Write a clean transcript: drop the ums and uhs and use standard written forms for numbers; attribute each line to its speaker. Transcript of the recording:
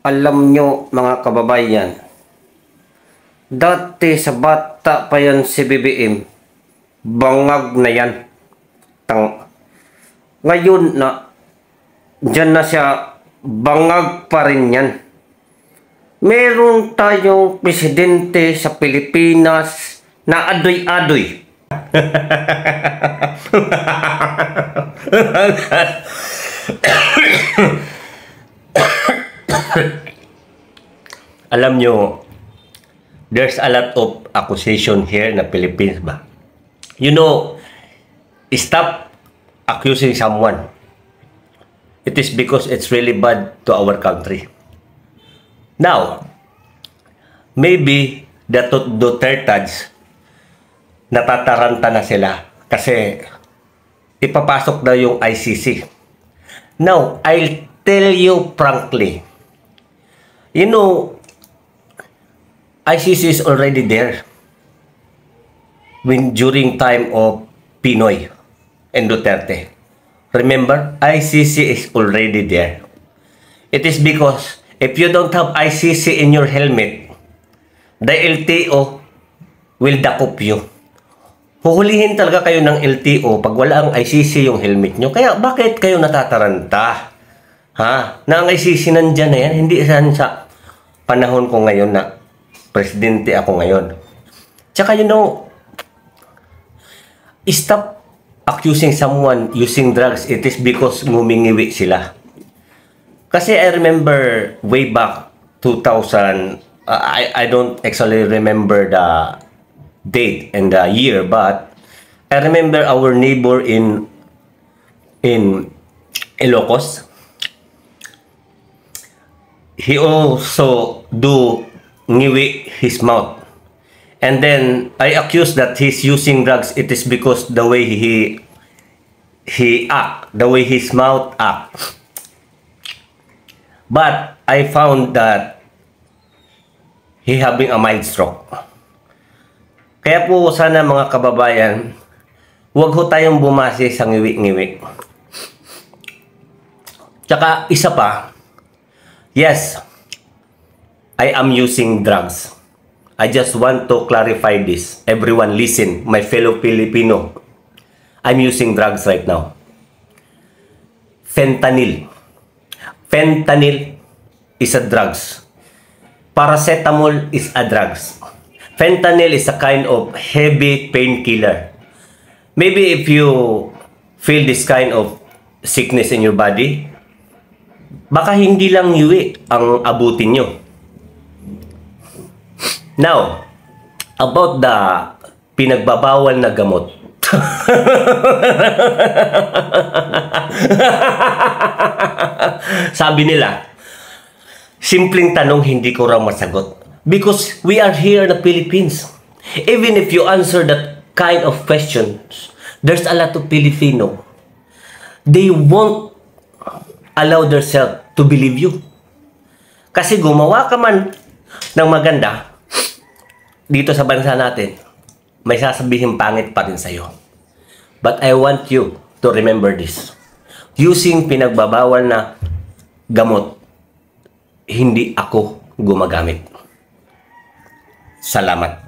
Speaker 1: Alam nyo mga kababayan, dati sa bata pa yan si BBM, bangag na yan. Ngayon na, dyan na siya, bangag pa rin yan. Meron tayong presidente sa Pilipinas na adoy-adoy.
Speaker 2: Alam nyo, there's a lot of accusation here na Philippines ba? You know, stop accusing someone. It is because it's really bad to our country. Now, maybe the Dutertads natataranta na sila kasi ipapasok daw yung ICC. Now, I'll tell you frankly, you know, ICC is already there during time of Pinoy and Duterte. Remember, ICC is already there. It is because if you don't have ICC in your helmet, the LTO will dakop you. Huhulihin talaga kayo ng LTO pag wala ang ICC yung helmet nyo. Kaya bakit kayo natataranta? Ha? Na ang ICC nandyan na yan, hindi saan sa panahon ko ngayon na presidente ako ngayon. Tsaka you know, stop accusing someone using drugs. It is because ngumingiwi sila. Kasi I remember way back 2000, I don't actually remember the date and the year, but I remember our neighbor in Ilocos. He also do ngiwi his mouth. And then I accuse that he's using drugs. It is because the way he act, the way his mouth act. But I found that he having a mild stroke. Kaya po sana mga kababayan, huwag ho tayong bumase sa ngiwi-ngiwi. Tsaka isa pa, yes, I am using drugs. I just want to clarify this. Everyone listen, my fellow Filipino. I'm using drugs right now. Fentanyl. Fentanyl is a drugs. Paracetamol is a drugs. Fentanyl is a kind of heavy painkiller. Maybe if you feel this kind of sickness in your body, baka hindi lang ngiwi ang abutin nyo. Now, about the pinagbabawal na gamot. Sabi nila, simpleng tanong hindi ko raw masagot. Because we are here in the Philippines. Even if you answer that kind of questions, there's a lot of Filipino. They won't allow themselves to believe you. Kasi gumawa ka man ng maganda dito sa bansa natin, may sasabihin pangit pa rin sa'yo. But I want you to remember this. Using pinagbabawal na gamot, hindi ako gumagamit. Salamat.